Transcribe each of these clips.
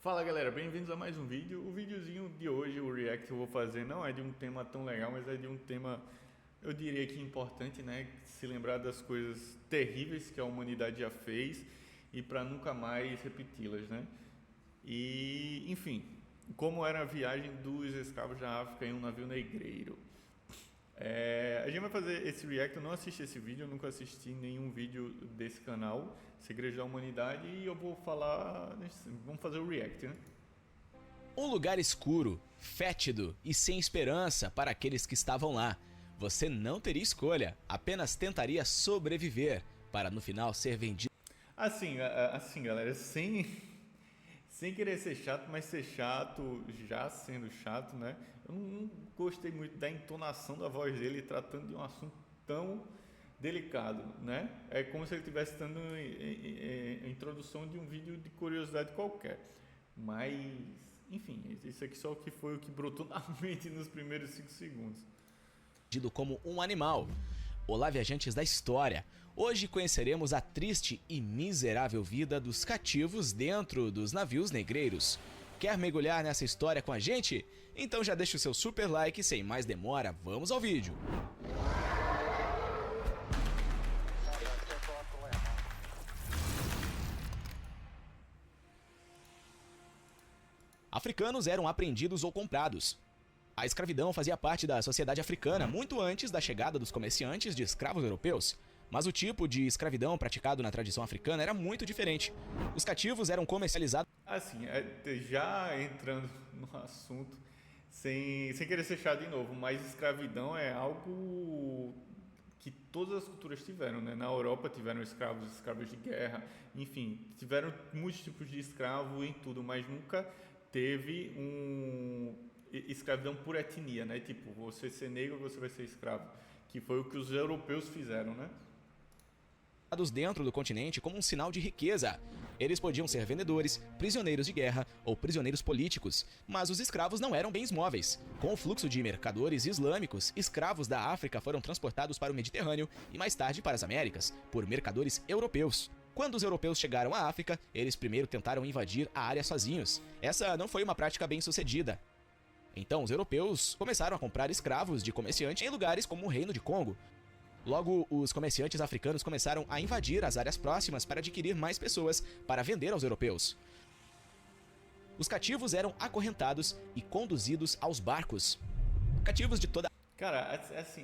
Fala galera, bem-vindos a mais um vídeo. O videozinho de hoje, o react que eu vou fazer, não é de um tema tão legal, mas é de um tema, eu diria que importante, né? Se lembrar das coisas terríveis que a humanidade já fez e para nunca mais repeti-las, né? E, enfim, como era a viagem dos escravos da África em um navio negreiro. A gente vai fazer esse react. Eu não assisti esse vídeo, eu nunca assisti nenhum vídeo desse canal, Segredos da Humanidade, e eu vou falar, vamos fazer o react, né? Um lugar escuro, fétido e sem esperança para aqueles que estavam lá. Você não teria escolha, apenas tentaria sobreviver, para no final ser vendido. Assim, galera, sem querer ser chato, mas ser chato já sendo chato, né? Eu não gostei muito da entonação da voz dele tratando de um assunto tão delicado, né? É como se ele estivesse dando a introdução de um vídeo de curiosidade qualquer. Mas, enfim, isso aqui só que foi o que brotou na mente nos primeiros 5 segundos. Como um animal. Olá, viajantes da história! Hoje conheceremos a triste e miserável vida dos cativos dentro dos navios negreiros. Quer mergulhar nessa história com a gente? Então já deixa o seu super like e sem mais demora, vamos ao vídeo! Africanos eram apreendidos ou comprados. A escravidão fazia parte da sociedade africana muito antes da chegada dos comerciantes de escravos europeus. Mas o tipo de escravidão praticado na tradição africana era muito diferente. Os cativos eram comercializados... Assim, já entrando no assunto, sem querer ser chato de novo, mas escravidão é algo que todas as culturas tiveram, né? Na Europa tiveram escravos de guerra, enfim, tiveram muitos tipos de escravo em tudo, mas nunca teve escravidão por etnia, né? Tipo, você ser negro, você vai ser escravo, que foi o que os europeus fizeram, né? Dentro do continente como um sinal de riqueza. Eles podiam ser vendedores, prisioneiros de guerra ou prisioneiros políticos, mas os escravos não eram bens móveis. Com o fluxo de mercadores islâmicos, escravos da África foram transportados para o Mediterrâneo e mais tarde para as Américas, por mercadores europeus. Quando os europeus chegaram à África, eles primeiro tentaram invadir a área sozinhos. Essa não foi uma prática bem sucedida. Então os europeus começaram a comprar escravos de comerciantes em lugares como o Reino de Congo. Logo, os comerciantes africanos começaram a invadir as áreas próximas para adquirir mais pessoas para vender aos europeus. Os cativos eram acorrentados e conduzidos aos barcos. Cativos de toda... Cara, assim,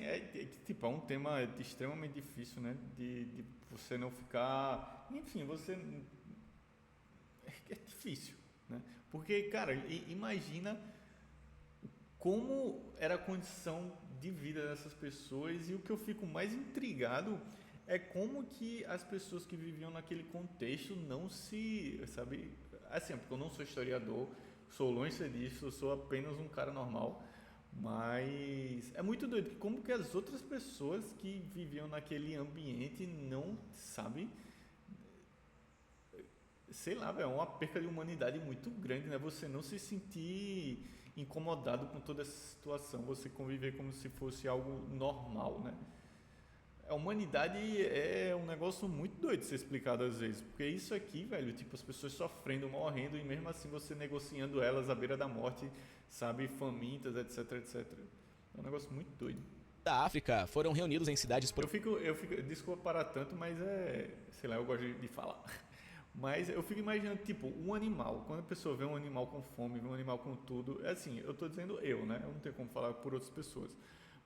tipo, é um tema extremamente difícil, né? De você não ficar... Enfim, é difícil, né? Porque, cara, imagina como era a condição de vida dessas pessoas, e o que eu fico mais intrigado é como que as pessoas que viviam naquele contexto não se, sabe, assim, porque eu não sou historiador, sou longe disso, eu sou apenas um cara normal, mas é muito doido como que as outras pessoas que viviam naquele ambiente não, sabe, sei lá, é uma perca de humanidade muito grande, né? Você não se sentir incomodado com toda essa situação, você conviver como se fosse algo normal, né? A humanidade é um negócio muito doido de ser explicado às vezes, porque isso aqui, velho, tipo, as pessoas sofrendo, morrendo, e mesmo assim você negociando elas à beira da morte, sabe, famintas, etc, etc. É um negócio muito doido. Da África foram reunidos em cidades... Eu fico, desculpa parar tanto, mas sei lá, eu gosto de falar. Mas eu fico imaginando, tipo, um animal. Quando a pessoa vê um animal com fome, vê um animal com tudo, é assim, eu estou dizendo eu, né? Eu não tenho como falar por outras pessoas.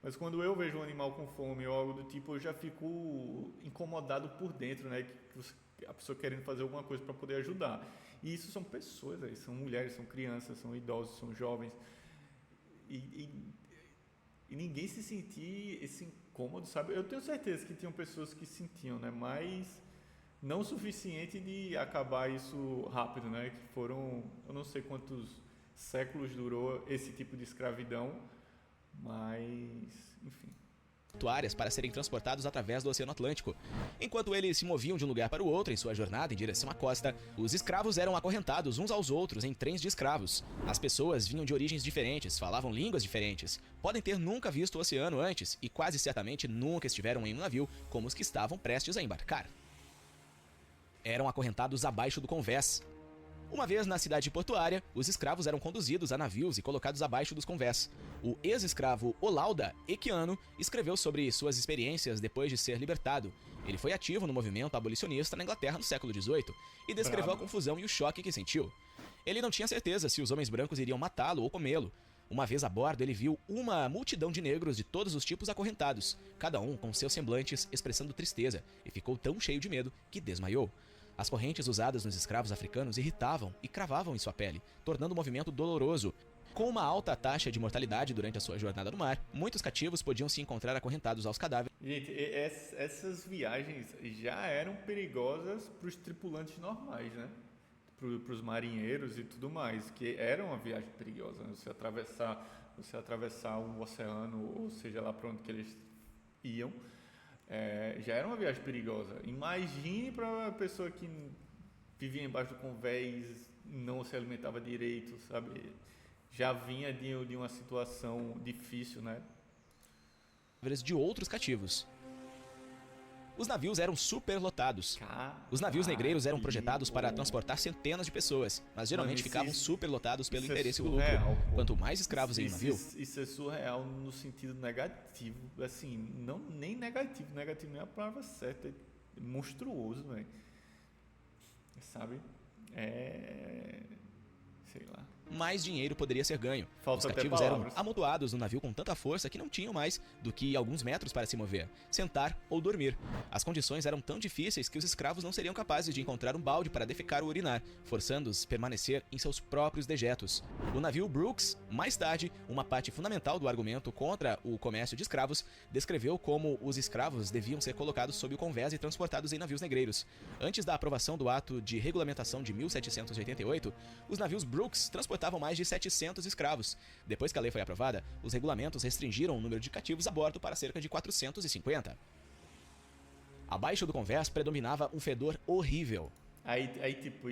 Mas quando eu vejo um animal com fome ou algo do tipo, eu já fico incomodado por dentro, né? Que a pessoa querendo fazer alguma coisa para poder ajudar. E isso são pessoas, aí, são mulheres, são crianças, são idosos, são jovens. E ninguém se sentir esse incômodo, sabe? Eu tenho certeza que tinham pessoas que sentiam, né? Mas... não o suficiente de acabar isso rápido, né? Que foram, eu não sei quantos séculos durou esse tipo de escravidão, mas, enfim. Áreas para serem transportados através do Oceano Atlântico. Enquanto eles se moviam de um lugar para o outro em sua jornada em direção à costa, os escravos eram acorrentados uns aos outros em trens de escravos. As pessoas vinham de origens diferentes, falavam línguas diferentes, podem ter nunca visto o oceano antes e quase certamente nunca estiveram em um navio como os que estavam prestes a embarcar. Eram acorrentados abaixo do convés. Uma vez na cidade portuária, os escravos eram conduzidos a navios e colocados abaixo dos convés. O ex-escravo Olaudah Equiano escreveu sobre suas experiências depois de ser libertado. Ele foi ativo no movimento abolicionista na Inglaterra no século XVIII e descreveu a confusão e o choque que sentiu. Ele não tinha certeza se os homens brancos iriam matá-lo ou comê-lo. Uma vez a bordo, ele viu uma multidão de negros de todos os tipos acorrentados, cada um com seus semblantes expressando tristeza, e ficou tão cheio de medo que desmaiou. As correntes usadas nos escravos africanos irritavam e cravavam em sua pele, tornando o movimento doloroso. Com uma alta taxa de mortalidade durante a sua jornada no mar, muitos cativos podiam se encontrar acorrentados aos cadáveres. Gente, essas viagens já eram perigosas para os tripulantes normais, né? Para os marinheiros e tudo mais, que era uma viagem perigosa, né? Você atravessar um oceano, ou seja lá para onde que eles iam, já era uma viagem perigosa. Imagine para a pessoa que vivia embaixo do convés, não se alimentava direito, sabe? Já vinha de uma situação difícil, né? De outros cativos. Os navios eram superlotados. Os navios negreiros eram projetados para transportar centenas de pessoas, mas geralmente ficavam superlotados pelo interesse do lucro. Quanto mais escravos em um navio... Isso é surreal no sentido negativo. Assim, não, nem negativo. Negativo nem é a palavra certa. É monstruoso, velho. Sabe? Sei lá. Mais dinheiro poderia ser ganho. Falta os cativos eram amontoados no navio com tanta força que não tinham mais do que alguns metros para se mover, sentar ou dormir. As condições eram tão difíceis que os escravos não seriam capazes de encontrar um balde para defecar ou urinar, forçando-os a permanecer em seus próprios dejetos. O navio Brooks, mais tarde, uma parte fundamental do argumento contra o comércio de escravos, descreveu como os escravos deviam ser colocados sob o convés e transportados em navios negreiros. Antes da aprovação do Ato de Regulamentação de 1788, os navios Brooks transportavam mais de 700 escravos. Depois que a lei foi aprovada, os regulamentos restringiram o número de cativos a bordo para cerca de 450. Abaixo do convés predominava um fedor horrível. Aí tipo,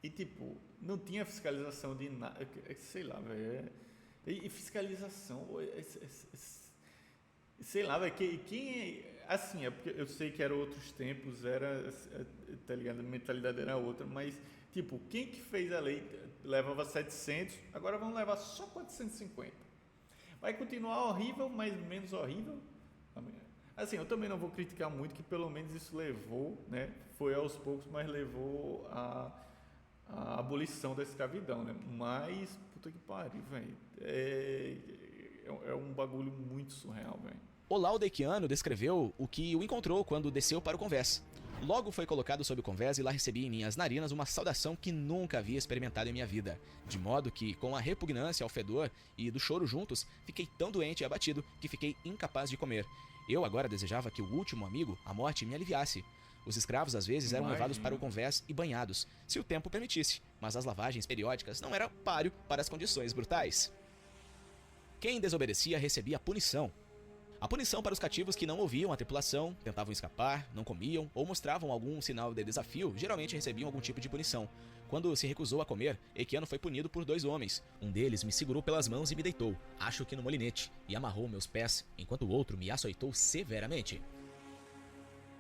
tipo, não tinha fiscalização de nada, sei lá, velho. E fiscalização, sei lá, velho, quem assim, é porque eu sei que eram outros tempos, tá ligado? A mentalidade era outra, mas tipo, quem que fez a lei levava 700, agora vamos levar só 450. Vai continuar horrível, mas menos horrível? Assim, eu também não vou criticar muito, que pelo menos isso levou, né? Foi aos poucos, mas levou a abolição da escravidão, né? Mas, puta que pariu, velho. É um bagulho muito surreal, velho. Olaudah Equiano descreveu o que o encontrou quando desceu para o convés. Logo foi colocado sob o convés e lá recebi em minhas narinas uma saudação que nunca havia experimentado em minha vida. De modo que, com a repugnância ao fedor e do choro juntos, fiquei tão doente e abatido que fiquei incapaz de comer. Eu agora desejava que o último amigo, a morte, me aliviasse. Os escravos às vezes eram levados para o convés e banhados, se o tempo permitisse, mas as lavagens periódicas não eram páreo para as condições brutais. Quem desobedecia recebia punição. A punição para os cativos que não ouviam a tripulação, tentavam escapar, não comiam ou mostravam algum sinal de desafio, geralmente recebiam algum tipo de punição. Quando se recusou a comer, Equiano foi punido por 2 homens. Um deles me segurou pelas mãos e me deitou, acho que no molinete, e amarrou meus pés, enquanto o outro me açoitou severamente.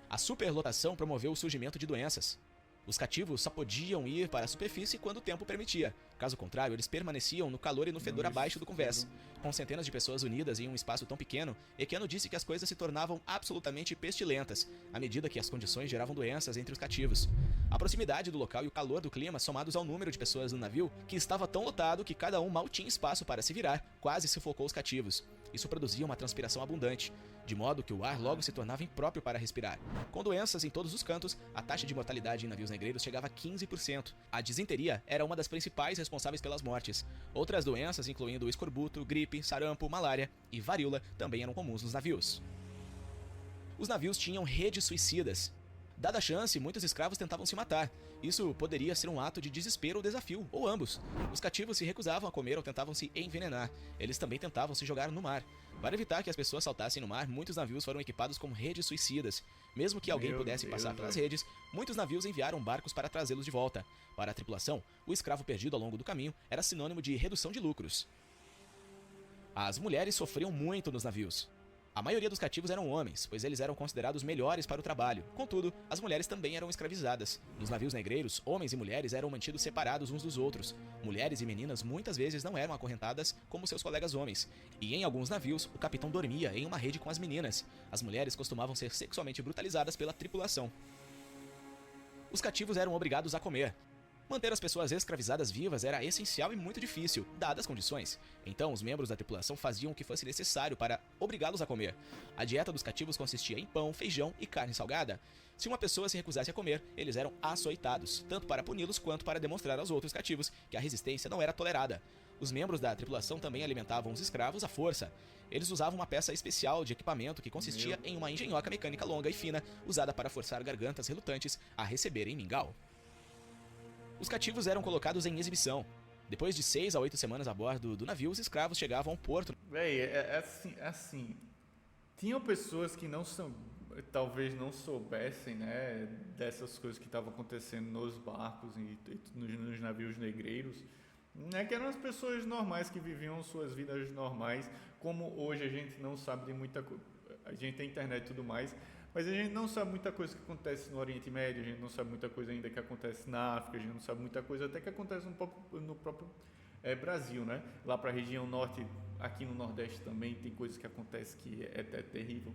A superlotação promoveu o surgimento de doenças. Os cativos só podiam ir para a superfície quando o tempo permitia. Caso contrário, eles permaneciam no calor e no fedor abaixo do convés. Com centenas de pessoas unidas em um espaço tão pequeno, Equiano disse que as coisas se tornavam absolutamente pestilentas, à medida que as condições geravam doenças entre os cativos. A proximidade do local e o calor do clima, somados ao número de pessoas no navio, que estava tão lotado que cada um mal tinha espaço para se virar, quase sufocou os cativos. Isso produzia uma transpiração abundante, de modo que o ar logo se tornava impróprio para respirar. Com doenças em todos os cantos, a taxa de mortalidade em navios negreiros chegava a 15%. A disenteria era uma das principais responsáveis pelas mortes. Outras doenças, incluindo escorbuto, gripe, sarampo, malária e varíola, também eram comuns nos navios. Os navios tinham redes suicidas. Dada a chance, muitos escravos tentavam se matar. Isso poderia ser um ato de desespero ou desafio, ou ambos. Os cativos se recusavam a comer ou tentavam se envenenar. Eles também tentavam se jogar no mar. Para evitar que as pessoas saltassem no mar, muitos navios foram equipados com redes suicidas. Mesmo que alguém pudesse passar pelas redes, muitos navios enviaram barcos para trazê-los de volta. Para a tripulação, o escravo perdido ao longo do caminho era sinônimo de redução de lucros. As mulheres sofriam muito nos navios. A maioria dos cativos eram homens, pois eles eram considerados melhores para o trabalho. Contudo, as mulheres também eram escravizadas. Nos navios negreiros, homens e mulheres eram mantidos separados uns dos outros. Mulheres e meninas muitas vezes não eram acorrentadas como seus colegas homens. E em alguns navios, o capitão dormia em uma rede com as meninas. As mulheres costumavam ser sexualmente brutalizadas pela tripulação. Os cativos eram obrigados a comer. Manter as pessoas escravizadas vivas era essencial e muito difícil, dadas as condições. Então, os membros da tripulação faziam o que fosse necessário para obrigá-los a comer. A dieta dos cativos consistia em pão, feijão e carne salgada. Se uma pessoa se recusasse a comer, eles eram açoitados, tanto para puni-los quanto para demonstrar aos outros cativos que a resistência não era tolerada. Os membros da tripulação também alimentavam os escravos à força. Eles usavam uma peça especial de equipamento que consistia em uma engenhoca mecânica longa e fina, usada para forçar gargantas relutantes a receberem mingau. Os cativos eram colocados em exibição. Depois de 6 a 8 semanas a bordo do navio, os escravos chegavam ao porto. Véi, assim, tinham pessoas que talvez não soubessem, né, dessas coisas que estavam acontecendo nos barcos e nos navios negreiros, né, que eram as pessoas normais que viviam suas vidas normais, como hoje a gente não sabe de muita coisa, a gente tem internet e tudo mais, mas a gente não sabe muita coisa que acontece no Oriente Médio, a gente não sabe muita coisa ainda que acontece na África, a gente não sabe muita coisa até que acontece no próprio Brasil, né? Lá para a região norte, aqui no Nordeste também tem coisas que acontecem que é terrível.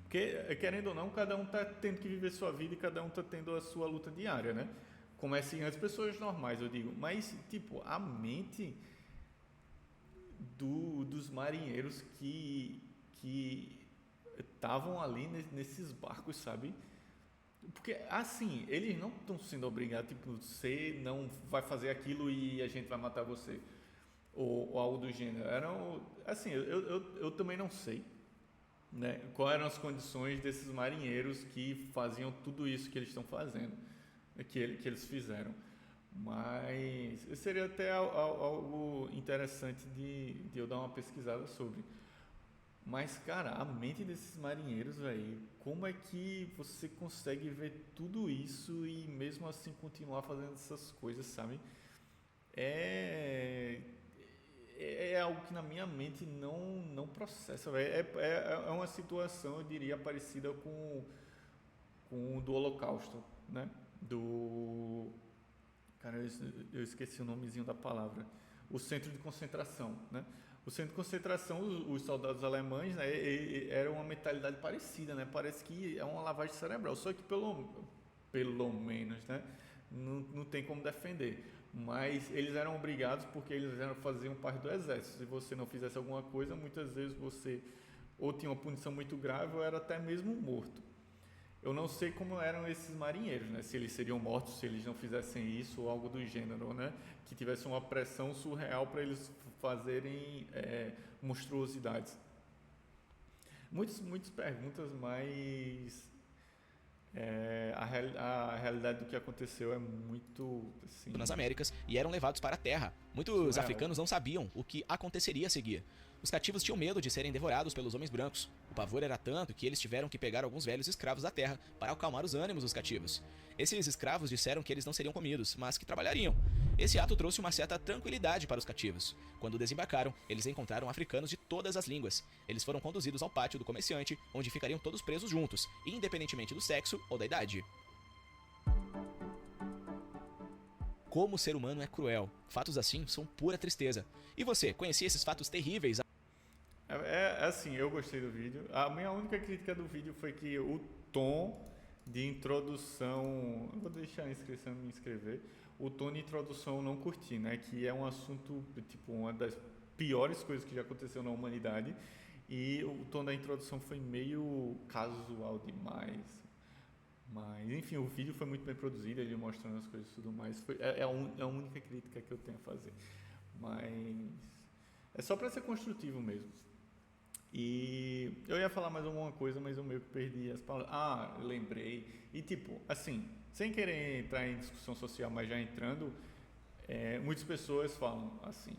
Porque, querendo ou não, cada um está tendo que viver sua vida e cada um está tendo a sua luta diária, né? Como é assim, as pessoas normais, eu digo, mas, tipo, a mente dos marinheiros que estavam ali nesses barcos, sabe? Porque, assim, eles não estão sendo obrigados, tipo, você não vai fazer aquilo e a gente vai matar você, ou algo do gênero. Assim, eu também não sei, né, quais eram as condições desses marinheiros que faziam tudo isso que eles estão fazendo, que eles fizeram. Mas seria até algo interessante de eu dar uma pesquisada sobre. Mas, cara, a mente desses marinheiros, velho, como é que você consegue ver tudo isso e mesmo assim continuar fazendo essas coisas, sabe? É algo que na minha mente não processa, velho. É uma situação, eu diria, parecida com do Holocausto, né? Cara, eu esqueci o nomezinho da palavra. O centro de concentração, né? O centro de concentração, os soldados alemães, né, era uma mentalidade parecida, né? Parece que é uma lavagem cerebral, só que pelo menos, né, não tem como defender. Mas eles eram obrigados porque eles faziam parte do exército. Se você não fizesse alguma coisa, muitas vezes você ou tinha uma punição muito grave ou era até mesmo morto. Eu não sei como eram esses marinheiros, né? Se eles seriam mortos se eles não fizessem isso ou algo do gênero, né? Que tivesse uma pressão surreal para eles fazerem monstruosidades. Muitas perguntas, mas a realidade do que aconteceu é muito assim, nas Américas e eram levados para a terra. Muitos africanos não sabiam o que aconteceria a seguir. Os cativos tinham medo de serem devorados pelos homens brancos. O pavor era tanto que eles tiveram que pegar alguns velhos escravos da terra para acalmar os ânimos dos cativos. Esses escravos disseram que eles não seriam comidos, mas que trabalhariam. Esse ato trouxe uma certa tranquilidade para os cativos. Quando desembarcaram, eles encontraram africanos de todas as línguas. Eles foram conduzidos ao pátio do comerciante, onde ficariam todos presos juntos, independentemente do sexo ou da idade. Como o ser humano é cruel. Fatos assim são pura tristeza. E você, conhecia esses fatos terríveis? Assim, eu gostei do vídeo. A minha única crítica do vídeo foi que o tom de introdução... Eu vou deixar a inscrição me inscrever. O tom de introdução eu não curti, né? Que é um assunto, tipo, uma das piores coisas que já aconteceu na humanidade. E o tom da introdução foi meio casual demais. Mas, enfim, o vídeo foi muito bem produzido, ele mostrando as coisas e tudo mais. É a única crítica que eu tenho a fazer. Mas é só para ser construtivo mesmo. E eu ia falar mais alguma coisa, mas eu meio que perdi as palavras. Eu lembrei. E tipo, assim, sem querer entrar em discussão social, mas já entrando, muitas pessoas falam assim,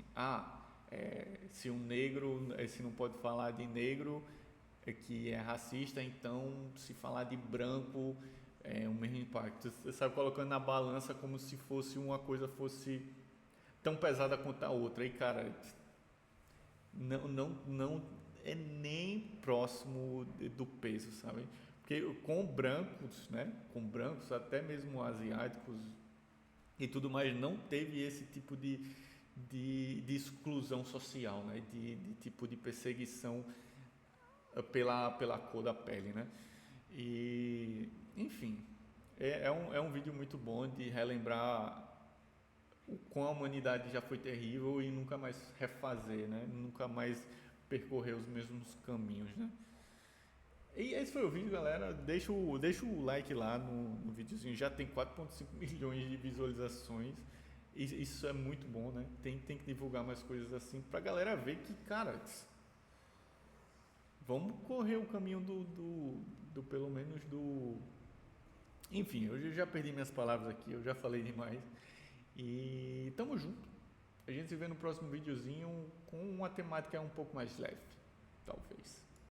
se um negro, se não pode falar de negro, que é racista, então se falar de branco é o mesmo impacto. Você sabe, colocando na balança como se fosse uma coisa fosse tão pesada quanto a outra. E cara, não é nem próximo do peso, sabe? Porque com brancos, né? Com brancos, até mesmo asiáticos e tudo mais, não teve esse tipo de exclusão social, né? De tipo de perseguição pela cor da pele, né? E, enfim, é um vídeo muito bom de relembrar o quão a humanidade já foi terrível e nunca mais refazer, né? Nunca mais percorrer os mesmos caminhos, né? E esse foi o vídeo, galera. Deixa o like lá no videozinho. Já tem 4,5 milhões de visualizações. Isso é muito bom, né? Tem que divulgar mais coisas assim pra galera ver que, cara, vamos correr o caminho do pelo menos do... Enfim, eu já perdi minhas palavras aqui, eu já falei demais. E tamo junto. A gente se vê no próximo videozinho com uma temática um pouco mais leve, talvez.